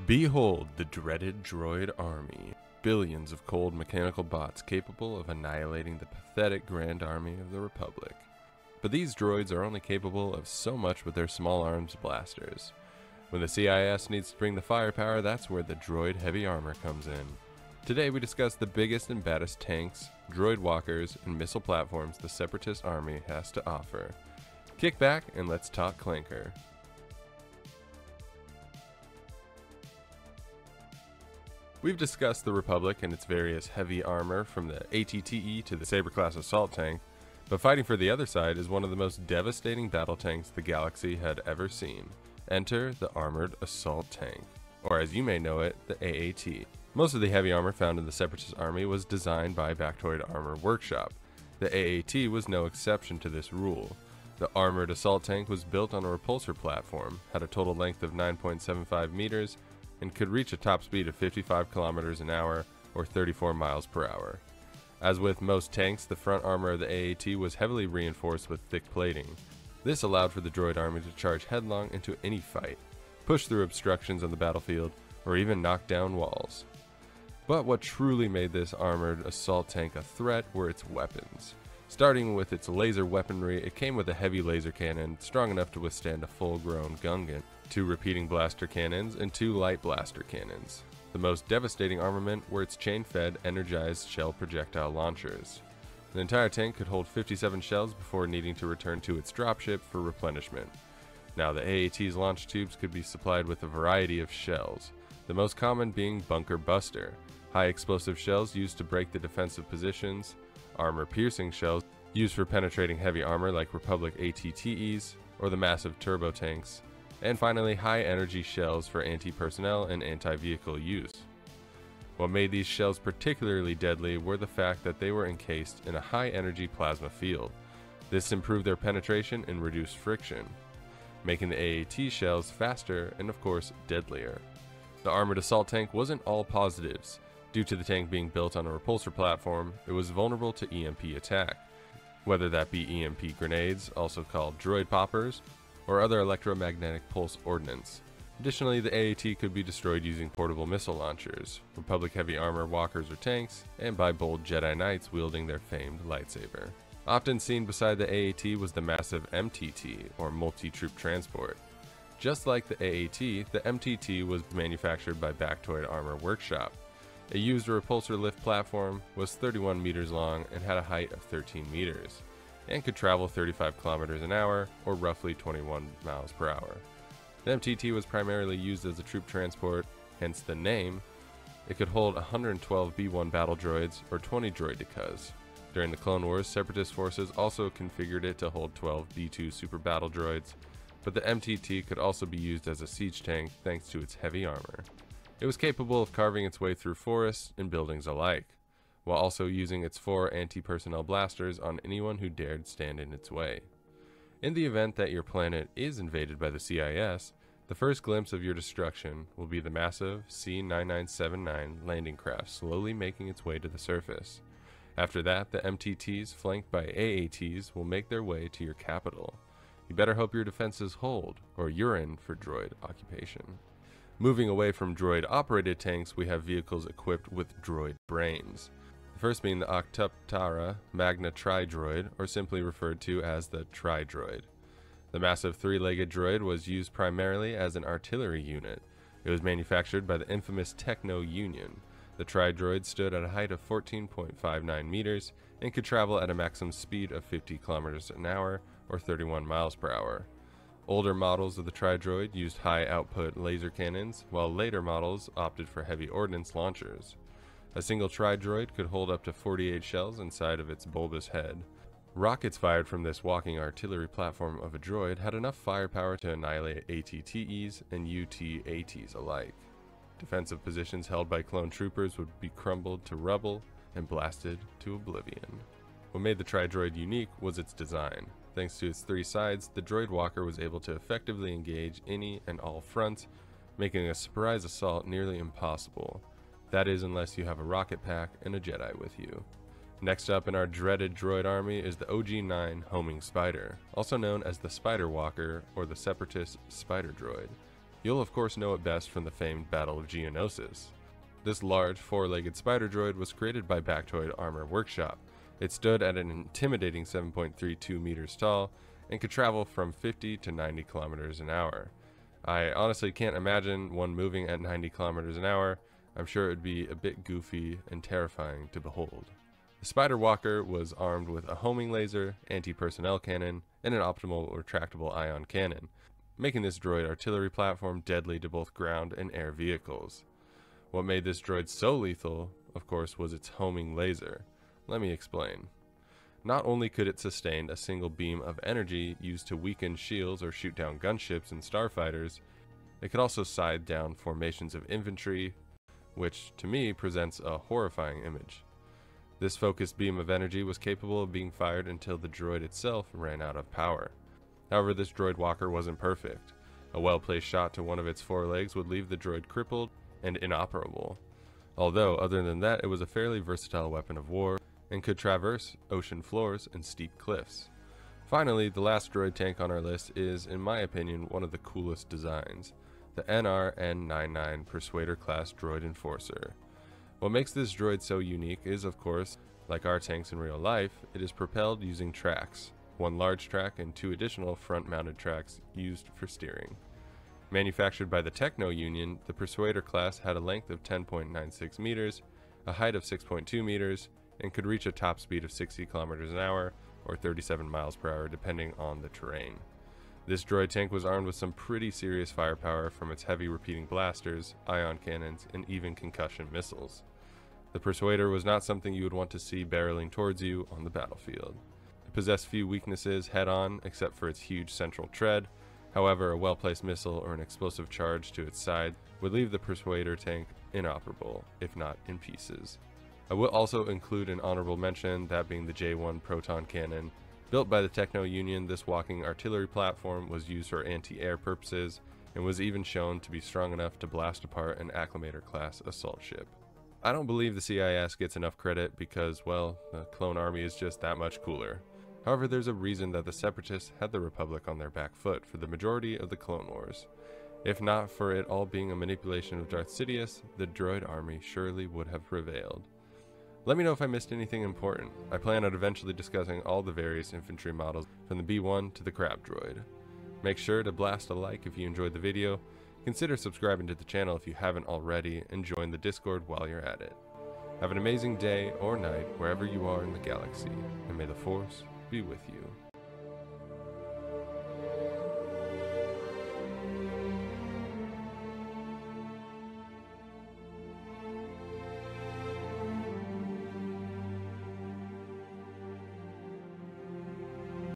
Behold the dreaded droid army. Billions of cold mechanical bots capable of annihilating the pathetic Grand Army of the Republic. But these droids are only capable of so much with their small arms blasters. When the CIS needs to bring the firepower, that's where the droid heavy armor comes in. Today we discuss the biggest and baddest tanks, droid walkers, and missile platforms the Separatist army has to offer. Kick back and let's talk Clanker. We've discussed the Republic and its various heavy armor from the ATTE to the Saber-class assault tank, but fighting for the other side is one of the most devastating battle tanks the galaxy had ever seen. Enter the Armored Assault Tank, or as you may know it, the AAT. Most of the heavy armor found in the Separatist army was designed by Droid Armor Workshop. The AAT was no exception to this rule. The Armored Assault Tank was built on a repulsor platform, had a total length of 9.75 meters, and could reach a top speed of 55 kilometers an hour or 34 miles per hour. As with most tanks, the front armor of the AAT was heavily reinforced with thick plating. This allowed for the droid army to charge headlong into any fight, push through obstructions on the battlefield, or even knock down walls. But what truly made this armored assault tank a threat were its weapons. Starting with its laser weaponry, it came with a heavy laser cannon strong enough to withstand a full-grown Gungan, 2 repeating blaster cannons, and 2 light blaster cannons. The most devastating armament were its chain-fed, energized shell projectile launchers. The entire tank could hold 57 shells before needing to return to its dropship for replenishment. Now, the AAT's launch tubes could be supplied with a variety of shells, the most common being Bunker Buster, high explosive shells used to break the defensive positions, armor-piercing shells used for penetrating heavy armor like Republic ATTEs, or the massive turbo tanks, and finally high-energy shells for anti-personnel and anti-vehicle use. What made these shells particularly deadly were the fact that they were encased in a high-energy plasma field. This improved their penetration and reduced friction, making the AAT shells faster and of course deadlier. The armored assault tank wasn't all positives. Due to the tank being built on a repulsor platform, it was vulnerable to EMP attack, whether that be EMP grenades, also called droid poppers, or other electromagnetic pulse ordnance. Additionally, the AAT could be destroyed using portable missile launchers, Republic heavy armor walkers or tanks, and by bold Jedi Knights wielding their famed lightsaber. Often seen beside the AAT was the massive MTT, or multi-troop transport. Just like the AAT, the MTT was manufactured by Droid Armor Workshop. It used a repulsor lift platform, was 31 meters long, and had a height of 13 meters, and could travel 35 kilometers an hour, or roughly 21 miles per hour. The MTT was primarily used as a troop transport, hence the name. It could hold 112 B-1 battle droids, or 20 droidicas. During the Clone Wars, Separatist forces also configured it to hold 12 B-2 super battle droids, but the MTT could also be used as a siege tank thanks to its heavy armor. It was capable of carving its way through forests and buildings alike, while also using its 4 anti-personnel blasters on anyone who dared stand in its way. In the event that your planet is invaded by the CIS, the first glimpse of your destruction will be the massive C-9979 landing craft slowly making its way to the surface. After that, the MTTs flanked by AATs will make their way to your capital. You better hope your defenses hold, or you're in for droid occupation. Moving away from droid-operated tanks, we have vehicles equipped with droid brains. The first being the Octuptara Magna Tri-Droid, or simply referred to as the Tri-Droid. The massive 3-legged droid was used primarily as an artillery unit. It was manufactured by the infamous Techno Union. The Tri-Droid stood at a height of 14.59 meters and could travel at a maximum speed of 50 kilometers an hour or 31 miles per hour. Older models of the Tri-Droid used high-output laser cannons, while later models opted for heavy ordnance launchers. A single Tri-Droid could hold up to 48 shells inside of its bulbous head. Rockets fired from this walking artillery platform of a droid had enough firepower to annihilate ATTEs and UTATs alike. Defensive positions held by clone troopers would be crumbled to rubble and blasted to oblivion. What made the Tri-Droid unique was its design. Thanks to its 3 sides, the droid walker was able to effectively engage any and all fronts, making a surprise assault nearly impossible. That is, unless you have a rocket pack and a Jedi with you. Next up in our dreaded droid army is the OG-9 Homing Spider, also known as the Spider Walker or the Separatist Spider Droid. You'll of course know it best from the famed Battle of Geonosis. This large, four-legged spider droid was created by Bactoid Armor Workshop. It stood at an intimidating 7.32 meters tall and could travel from 50 to 90 kilometers an hour. I honestly can't imagine one moving at 90 kilometers an hour. I'm sure it would be a bit goofy and terrifying to behold. The Spider Walker was armed with a homing laser, anti-personnel cannon, and an optimal retractable ion cannon, making this droid artillery platform deadly to both ground and air vehicles. What made this droid so lethal, of course, was its homing laser. Let me explain. Not only could it sustain a single beam of energy used to weaken shields or shoot down gunships and starfighters, it could also scythe down formations of infantry, which to me presents a horrifying image. This focused beam of energy was capable of being fired until the droid itself ran out of power. However, this droid walker wasn't perfect. A well-placed shot to one of its forelegs would leave the droid crippled and inoperable. Although, other than that, it was a fairly versatile weapon of war and could traverse ocean floors and steep cliffs. Finally, the last droid tank on our list is, in my opinion, one of the coolest designs, the NR-N99 Persuader class droid enforcer. What makes this droid so unique is, of course, like our tanks in real life, it is propelled using tracks, one large track and two additional front-mounted tracks used for steering. Manufactured by the Techno Union, the Persuader class had a length of 10.96 meters, a height of 6.2 meters, and could reach a top speed of 60 kilometers an hour or 37 miles per hour depending on the terrain. This droid tank was armed with some pretty serious firepower from its heavy repeating blasters, ion cannons, and even concussion missiles. The Persuader was not something you would want to see barreling towards you on the battlefield. It possessed few weaknesses head-on except for its huge central tread. However, a well-placed missile or an explosive charge to its side would leave the Persuader tank inoperable, if not in pieces. I will also include an honorable mention, that being the J1 proton cannon. Built by the Techno Union, this walking artillery platform was used for anti-air purposes and was even shown to be strong enough to blast apart an Acclamator-class assault ship. I don't believe the CIS gets enough credit because, well, the clone army is just that much cooler. However, there's a reason that the Separatists had the Republic on their back foot for the majority of the Clone Wars. If not for it all being a manipulation of Darth Sidious, the droid army surely would have prevailed. Let me know if I missed anything important. I plan on eventually discussing all the various infantry models from the B1 to the Crab Droid. Make sure to blast a like if you enjoyed the video, consider subscribing to the channel if you haven't already, and join the Discord while you're at it. Have an amazing day or night wherever you are in the galaxy, and may the Force be with you.